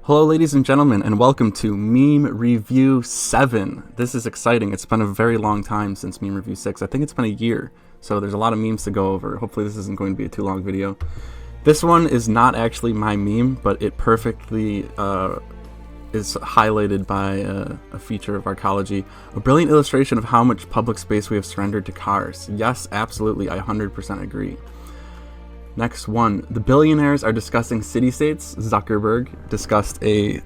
Hello, ladies and gentlemen, and welcome to Meme Review 7. This is exciting. It's been a very long time since Meme Review 6. I think it's been a year, so there's a lot of memes to go over. Hopefully this isn't going to be a too long video. This one is not actually my meme, but it perfectly is highlighted by a feature of Arcology. A brilliant illustration of how much public space we have surrendered to cars. Yes, absolutely, I 100% agree. Next one, the billionaires are discussing city-states. Zuckerberg discussed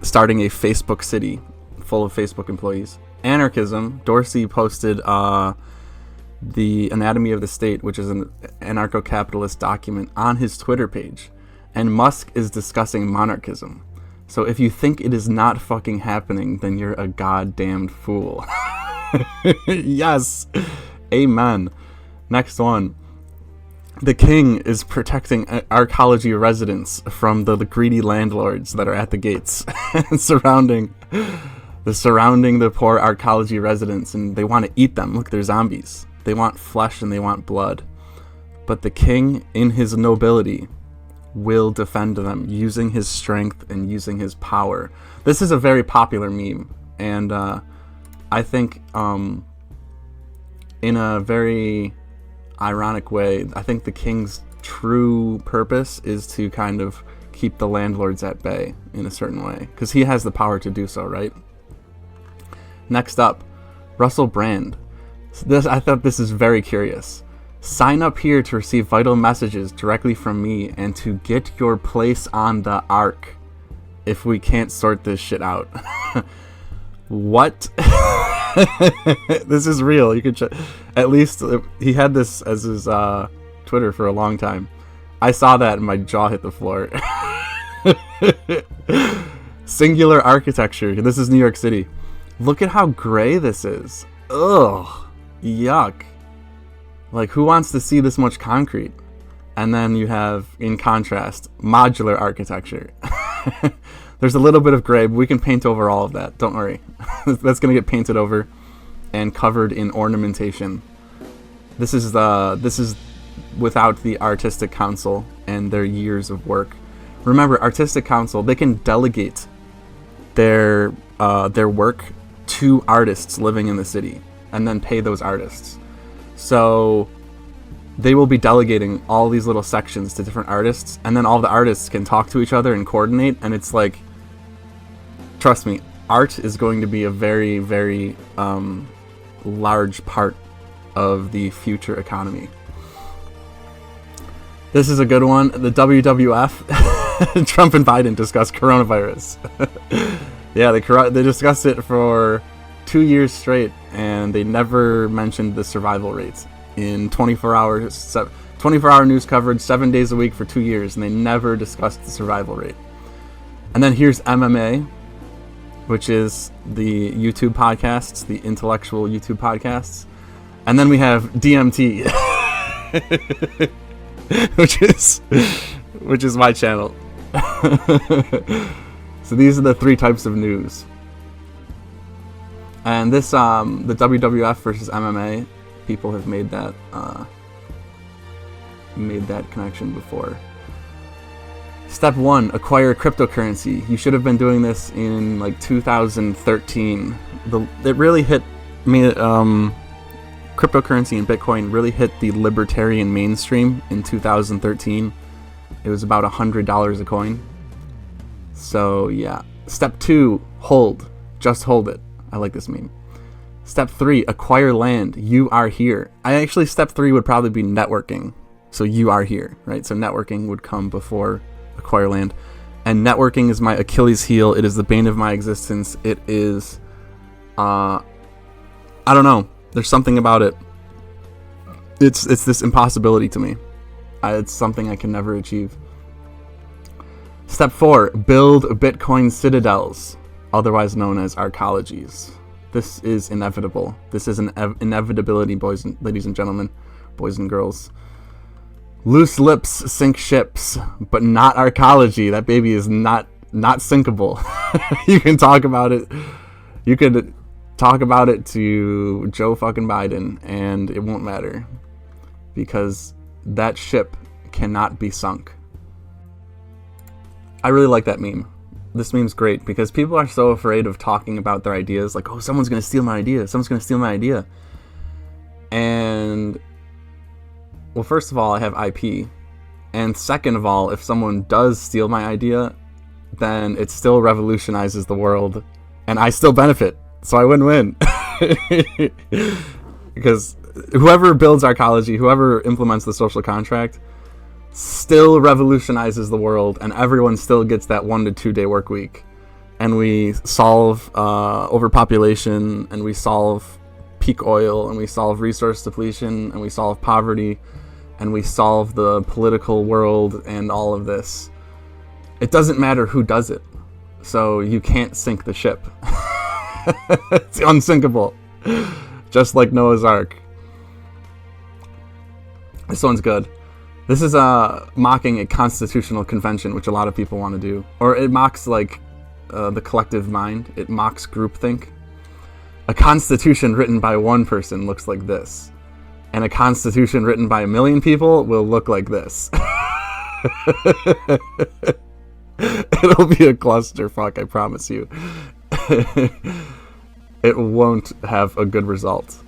starting a Facebook city full of Facebook employees. Anarchism, Dorsey posted the Anatomy of the State, which is an anarcho-capitalist document, on his Twitter page. And Musk is discussing monarchism. So if you think it is not fucking happening, then you're a goddamned fool. Yes, amen. Next one. The king is protecting Arcology residents from the greedy landlords that are at the gates surrounding the poor Arcology residents, and they want to eat them. Look, they're zombies. They want flesh and they want blood. But the king, in his nobility, will defend them using his strength and using his power. This is a very popular meme, and I think in a very ironic way, I think the king's true purpose is to kind of keep the landlords at bay in a certain way, because he has the power to do so, right? Next up, Russell Brand. I thought this is very curious. Sign up here to receive vital messages directly from me and to get your place on the ark if we can't sort this shit out. What? This is real. You can check. At least he had this as his Twitter for a long time. I saw that and my jaw hit the floor. Singular architecture. This is New York City. Look at how gray this is. Ugh. Yuck. Like, who wants to see this much concrete? And then you have, in contrast, modular architecture. There's a little bit of gray, but we can paint over all of that. Don't worry. That's going to get painted over and covered in ornamentation. This is without the Artistic Council and their years of work. Remember, Artistic Council, they can delegate their work to artists living in the city and then pay those artists. So they will be delegating all these little sections to different artists, and then all the artists can talk to each other and coordinate, and it's like, trust me, art is going to be a very, very large part of the future economy. This is a good one. The WWF, Trump and Biden discussed coronavirus. Yeah, they discussed it for 2 years straight, and they never mentioned the survival rates in 24-hour news coverage, 7 days a week for 2 years, and they never discussed the survival rate. And then here's MMA, which is the YouTube podcasts, the intellectual YouTube podcasts. And then we have DMT, which is my channel. So these are the three types of news. And this, the WWF versus MMA, people have made that connection before. Step 1, acquire cryptocurrency. You should have been doing this in like 2013. It really hit me. Cryptocurrency and Bitcoin really hit the libertarian mainstream in 2013. It was about $100 a coin. So yeah. Step 2, hold. Just hold it. I like this meme. Step 3, acquire land. You are here. Step 3 would probably be networking. So you are here, right? So networking would come before acquire land. And networking is my Achilles heel. It is the bane of my existence. It is, I don't know. There's something about it. It's this impossibility to me. It's something I can never achieve. Step 4, build Bitcoin citadels, otherwise known as arcologies. This is inevitable. This is an inevitability, ladies and gentlemen, boys and girls. Loose lips sink ships, but not arcology. That baby is not sinkable. You can talk about it. You could talk about it to Joe fucking Biden, and it won't matter, because that ship cannot be sunk. I really like that meme. this meme's great because people are so afraid of talking about their ideas. Like, oh, someone's going to steal my idea. Someone's going to steal my idea. And, well, first of all, I have IP. And second of all, if someone does steal my idea, then it still revolutionizes the world. And I still benefit. So I win-win. Because whoever builds Arcology, whoever implements the social contract, still revolutionizes the world, and everyone still gets that 1 to 2 day work week. And we solve overpopulation, and we solve peak oil, and we solve resource depletion, and we solve poverty, and we solve the political world and all of this. It doesn't matter who does it. So you can't sink the ship. It's unsinkable. Just like Noah's Ark. This one's good. This is mocking a constitutional convention, which a lot of people want to do. Or it mocks like the collective mind. It mocks groupthink. A constitution written by one person looks like this. And a constitution written by 1 million people will look like this. It'll be a clusterfuck, I promise you. It won't have a good result.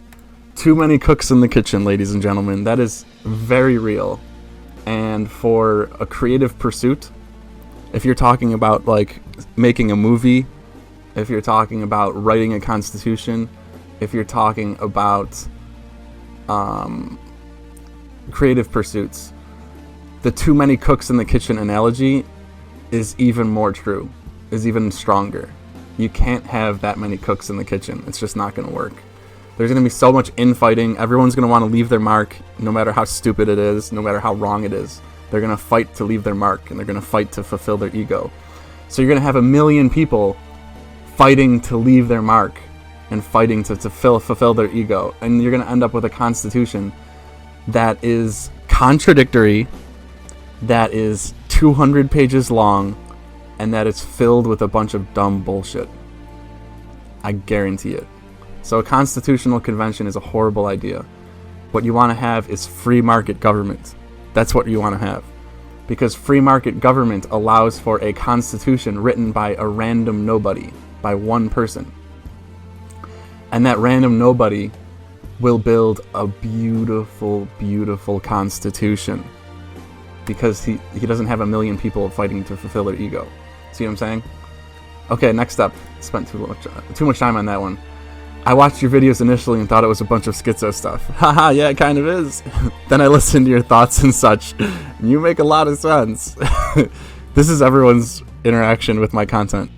Too many cooks in the kitchen, ladies and gentlemen. That is very real. And for a creative pursuit, if you're talking about like making a movie, if you're talking about writing a constitution, if you're talking about creative pursuits, the too many cooks in the kitchen analogy is even more true, is even stronger. You can't have that many cooks in the kitchen. It's just not going to work. There's going to be so much infighting. Everyone's going to want to leave their mark, no matter how stupid it is, no matter how wrong it is. They're going to fight to leave their mark, and they're going to fight to fulfill their ego. So you're going to have 1 million people fighting to leave their mark and fighting to fulfill their ego. And you're going to end up with a constitution that is contradictory, that is 200 pages long, and that is filled with a bunch of dumb bullshit. I guarantee it. So a constitutional convention is a horrible idea. What you want to have is free market government. That's what you want to have. Because free market government allows for a constitution written by a random nobody, by one person. And that random nobody will build a beautiful, beautiful constitution. Because he doesn't have 1 million people fighting to fulfill their ego. See what I'm saying? Okay, next up. Spent too much time on that one. I watched your videos initially and thought it was a bunch of schizo stuff. Haha, yeah, it kind of is. Then I listened to your thoughts and such. You make a lot of sense. This is everyone's interaction with my content.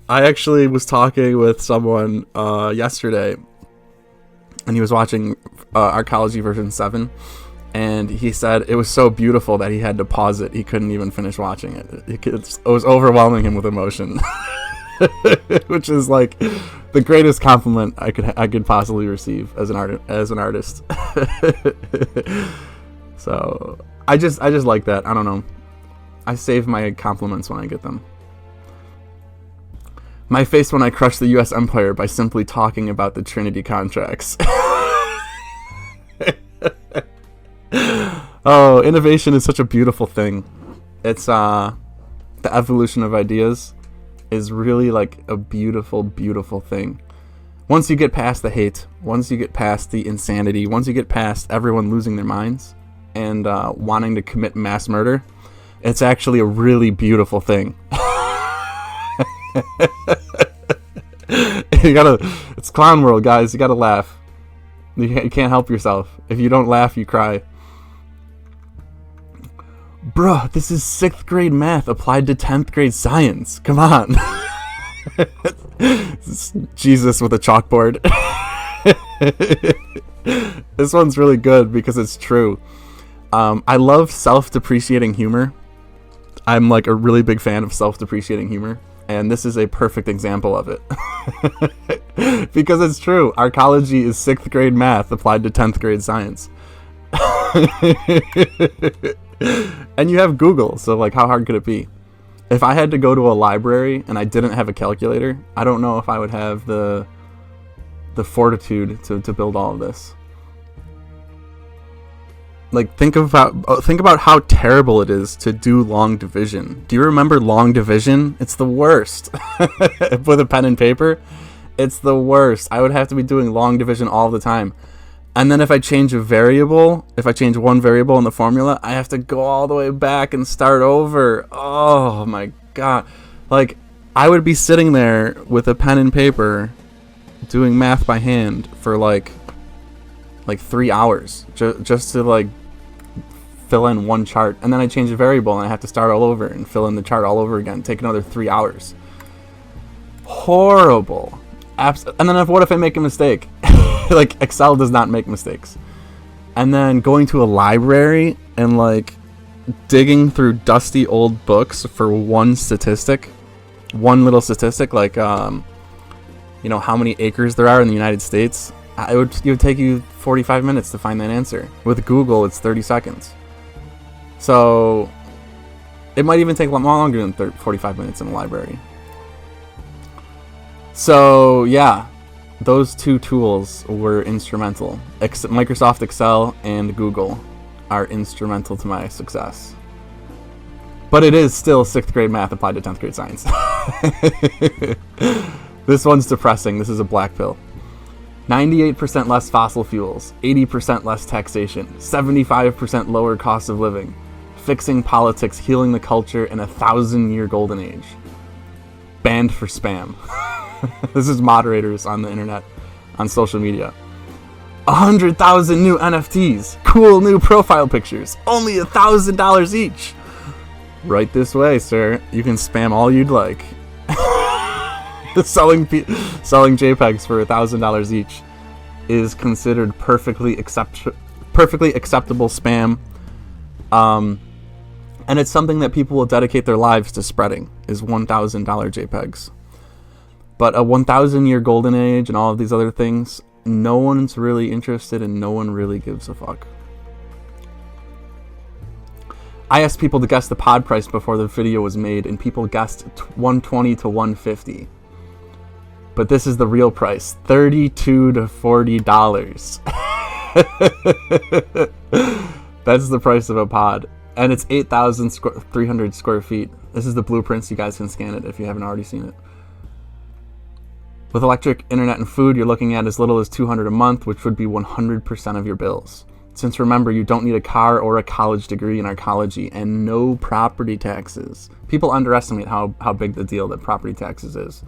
I actually was talking with someone yesterday, and he was watching Arcology version 7. And he said it was so beautiful that he had to pause it. He couldn't even finish watching it. It was overwhelming him with emotion, which is like the greatest compliment I could possibly receive as an artist. So I just like that. I don't know. I save my compliments when I get them. My face when I crushed the U.S. empire by simply talking about the Trinity contracts. Oh, innovation is such a beautiful thing. It's the evolution of ideas is really like a beautiful, beautiful thing. Once you get past the hate, once you get past the insanity, once you get past everyone losing their minds and wanting to commit mass murder, it's actually a really beautiful thing. It's clown world, guys. You gotta laugh. You can't help yourself. If you don't laugh, you cry. Bruh, this is 6th grade math applied to 10th grade science. Come on. Jesus with a chalkboard. This one's really good because it's true. I love self-depreciating humor. I'm like a really big fan of self-depreciating humor. And this is a perfect example of it. Because it's true. Arcology is 6th grade math applied to 10th grade science. And you have Google, so like how hard could it be? If I had to go to a library and I didn't have a calculator, I don't know if I would have the fortitude to build all of this. Like, think about how terrible it is to do long division. Do you remember long division? It's the worst. With a pen and paper, it's the worst. I would have to be doing long division all the time. And then if I change a variable, if I change one variable in the formula, I have to go all the way back and start over. Oh my God. Like, I would be sitting there with a pen and paper doing math by hand for like 3 hours just to like fill in one chart, and then I change a variable and I have to start all over and fill in the chart all over again. Take another 3 hours. Horrible. And then what if I make a mistake? Like, Excel does not make mistakes. And then going to a library and like digging through dusty old books for one little statistic, like you know, how many acres there are in the United States. It would take you 45 minutes to find that answer. With Google, it's 30 seconds. So it might even take longer than 45 minutes in a library. So yeah, those two tools were instrumental. Microsoft Excel and Google are instrumental to my success. But it is still 6th grade math applied to 10th grade science. This one's depressing. This is a black pill. 98% less fossil fuels, 80% less taxation, 75% lower cost of living, fixing politics, healing the culture, in a 1,000-year golden age. Banned for spam. This is moderators on the internet, on social media. 100,000 new NFTs, cool new profile pictures, only $1,000 each. Right this way, sir. You can spam all you'd like. Selling JPEGs for $1,000 each is considered perfectly acceptable spam, and it's something that people will dedicate their lives to spreading. Is $1,000 JPEGs, but a 1,000-year golden age and all of these other things, no one's really interested and no one really gives a fuck. I asked people to guess the pod price before the video was made, and people guessed $120 to $150. But this is the real price, $32 to $40. That's the price of a pod. And it's 8,300 square feet. This is the blueprints. You guys can scan it if you haven't already seen it. With electric, internet, and food, you're looking at as little as $200 a month, which would be 100% of your bills. Since remember, you don't need a car or a college degree in archaeology, and no property taxes. People underestimate how big the deal that property taxes is.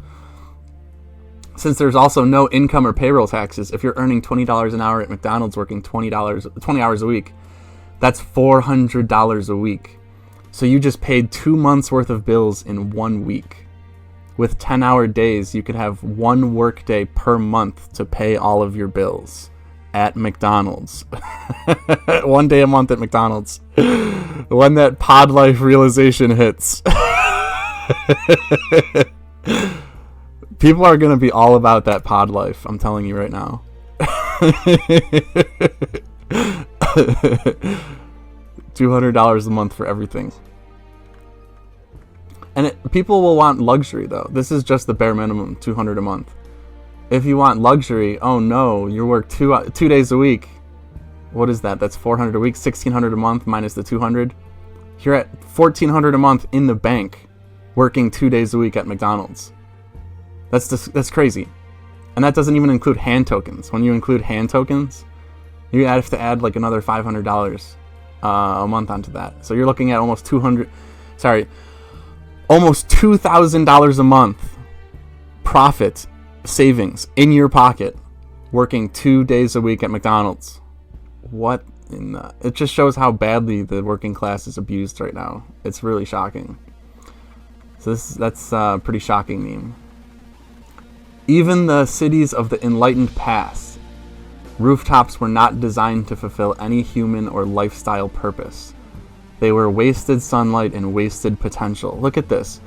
Since there's also no income or payroll taxes, if you're earning $20 an hour at McDonald's working 20 hours a week, that's $400 a week. So you just paid 2 months worth of bills in 1 week. With 10-hour days, you could have 1 work day per month to pay all of your bills at McDonald's. 1 day a month at McDonald's. When that pod life realization hits. People are going to be all about that pod life, I'm telling you right now. $200 a month for everything. And people will want luxury, though. This is just the bare minimum, $200 a month. If you want luxury, oh no, you work 2 days a week. What is that? That's $400 a week, $1,600 a month minus the $200. You're at $1,400 a month in the bank, working 2 days a week at McDonald's. That's crazy. And that doesn't even include hand tokens. When you include hand tokens, you have to add like another $500 a month onto that. So you're looking at almost $2,000 a month profit savings in your pocket, working 2 days a week at McDonald's. What in the... It just shows how badly the working class is abused right now. It's really shocking. So that's a pretty shocking meme. Even the cities of the enlightened past, rooftops were not designed to fulfill any human or lifestyle purpose. They were wasted sunlight and wasted potential. Look at this.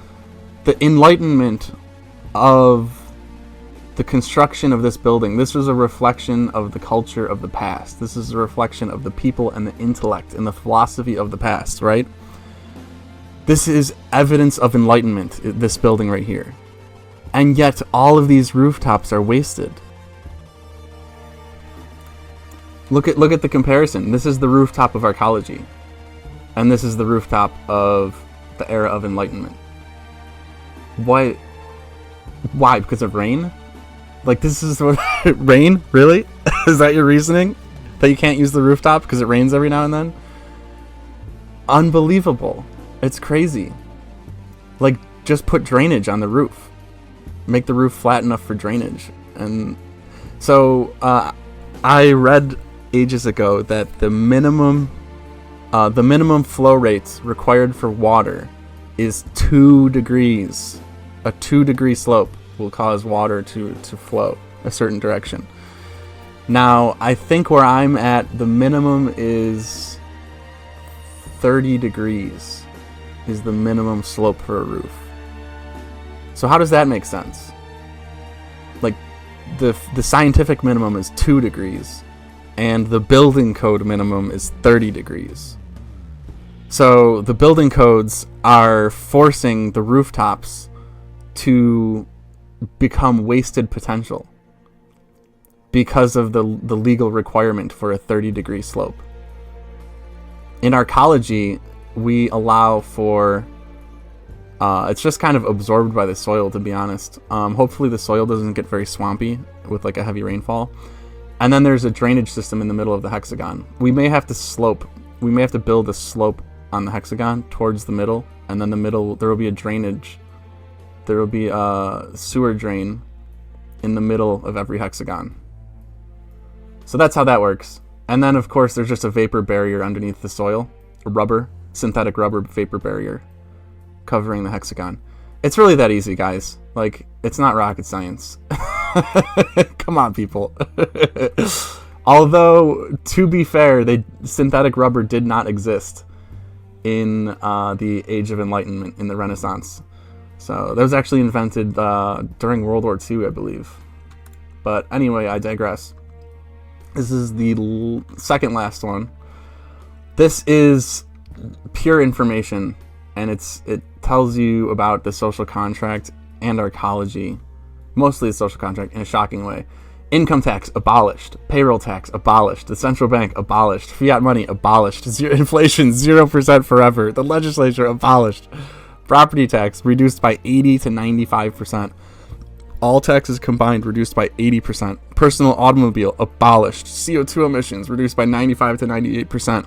The enlightenment of the construction of this building, this was a reflection of the culture of the past. This is a reflection of the people and the intellect and the philosophy of the past, right? This is evidence of enlightenment, this building right here. And yet all of these rooftops are wasted. Look at the comparison. This is the rooftop of arcology, and this is the rooftop of the era of enlightenment. Why? Because of rain? Like, this is what rain? Really? Is that your reasoning? That you can't use the rooftop because it rains every now and then? Unbelievable. It's crazy. Like, just put drainage on the roof. Make the roof flat enough for drainage. And so I read ages ago that the minimum flow rates required for water is 2 degrees. A 2-degree slope will cause water to flow a certain direction. Now, I think where I'm at, the minimum is 30 degrees is the minimum slope for a roof. So how does that make sense? Like, the scientific minimum is 2 degrees, and the building code minimum is 30 degrees. So the building codes are forcing the rooftops to become wasted potential because of the legal requirement for a 30-degree slope. In arcology, we allow for it's just kind of absorbed by the soil, to be honest. Hopefully the soil doesn't get very swampy with like a heavy rainfall. And then there's a drainage system in the middle of the hexagon. We may have to build a slope on the hexagon towards the middle, and then the middle there will be a drainage. There will be a sewer drain in the middle of every hexagon. So that's how that works. And then of course there's just a vapor barrier underneath the soil, a synthetic rubber vapor barrier covering the hexagon. It's really that easy, guys. Like, it's not rocket science. Come on, people. Although, to be fair, synthetic rubber did not exist in the Age of Enlightenment, in the Renaissance. So that was actually invented during World War II, I believe. But anyway, I digress. This is the second last one. This is pure information, and it tells you about the social contract and arcology, mostly the social contract, in a shocking way. Income tax abolished, payroll tax abolished, the central bank abolished, fiat money abolished, inflation 0% forever, the legislature abolished, property tax reduced by 80 to 95%, all taxes combined reduced by 80%, personal automobile abolished, CO2 emissions reduced by 95 to 98%.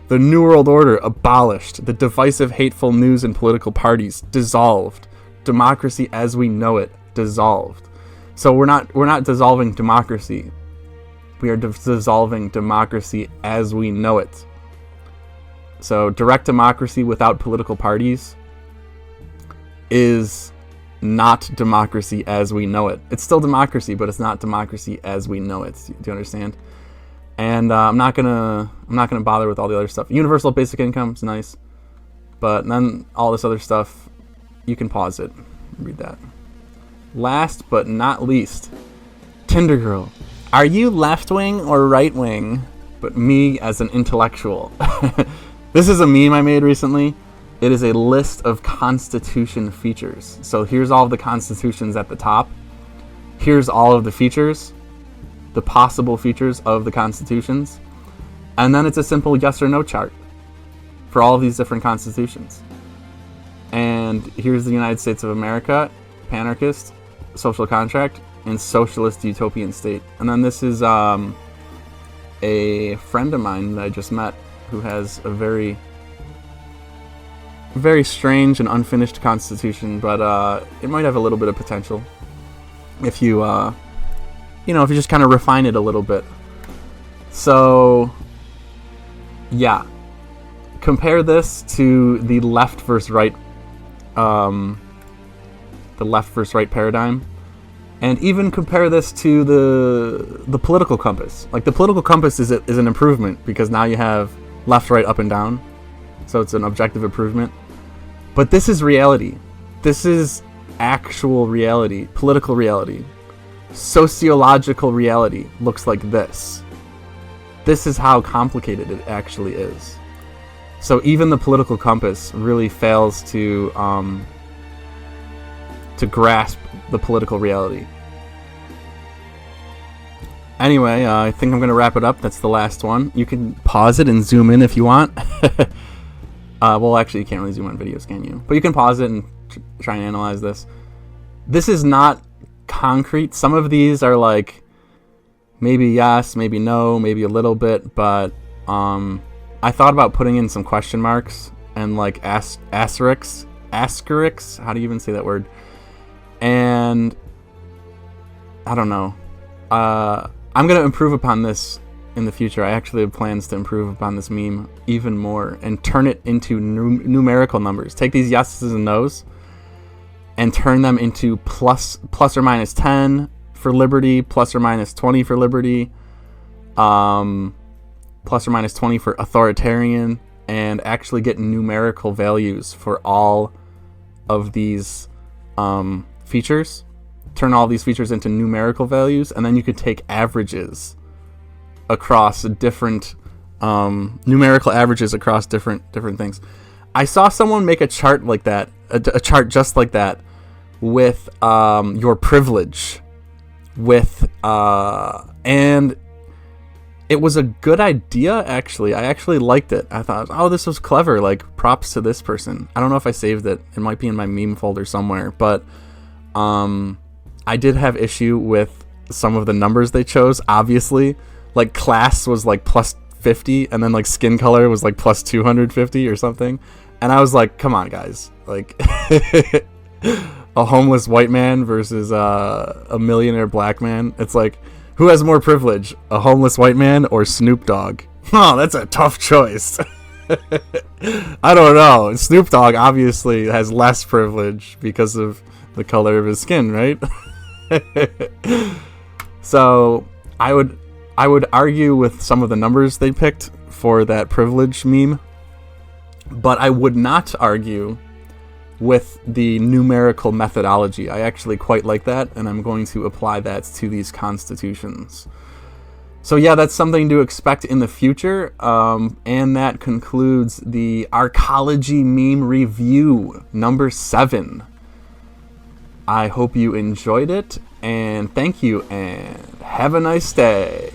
The New World Order abolished. The divisive, hateful news and political parties dissolved. Democracy as we know it dissolved. So we're not dissolving democracy. We are dissolving democracy as we know it. So direct democracy without political parties is not democracy as we know it. It's still democracy, but it's not democracy as we know it. Do you understand? And I'm not gonna bother with all the other stuff. Universal basic income is nice, but then all this other stuff, you can pause it, read that. Last but not least, Tinder Girl. Are you left wing or right wing? But me as an intellectual. This is a meme I made recently. It is a list of Constitution features. So here's all of the constitutions at the top. Here's all of the features, the possible features of the constitutions, and then it's a simple yes or no chart for all of these different constitutions. And here's the United States of America, panarchist, social contract, and socialist utopian state. And then this is a friend of mine that I just met who has a very, very strange and unfinished constitution, but it might have a little bit of potential if you if you just kind of refine it a little bit. So, yeah. Compare this to the left versus right, paradigm, and even compare this to the political compass. Like, the political compass is an improvement because now you have left, right, up, and down. So it's an objective improvement. But this is reality. This is actual reality, political reality. Sociological reality looks like this. This is how complicated it actually is. So even the political compass really fails to grasp the political reality. Anyway, I think I'm going to wrap it up. That's the last one. You can pause it and zoom in if you want. Well, actually, you can't really zoom on videos, can you? But you can pause it and try and analyze this. This is not concrete. Some of these are like maybe yes, maybe no, maybe a little bit. But I thought about putting in some question marks and like asterisks. How do you even say that word? And I don't know. I'm going to improve upon this in the future. I actually have plans to improve upon this meme even more and turn it into numerical numbers. Take these yeses and nos and turn them into plus or minus 10 for liberty, plus or minus 20 for liberty, plus or minus 20 for authoritarian, and actually get numerical values for all of these features. Turn all these features into numerical values, and then you could take averages across different numerical averages across different things. I saw someone make a chart like that, a chart just like that, with your privilege, and it was a good idea. Actually, I actually liked it. I thought, oh, this was clever. Like, props to this person. I don't know if I saved it. It might be in my meme folder somewhere, but I did have issue with some of the numbers they chose. Obviously, like class was like plus 50, and then like skin color was like plus 250 or something. And I was like, come on, guys. Like, a homeless white man versus a millionaire black man. It's like, who has more privilege, a homeless white man or Snoop Dogg? Oh, that's a tough choice. I don't know. Snoop Dogg obviously has less privilege because of the color of his skin, right? So I would argue with some of the numbers they picked for that privilege meme, but I would not argue with the numerical methodology. I actually quite like that, and I'm going to apply that to these constitutions. So yeah, that's something to expect in the future, and that concludes the Arcology meme review number 7. I hope you enjoyed it, and thank you, and have a nice day.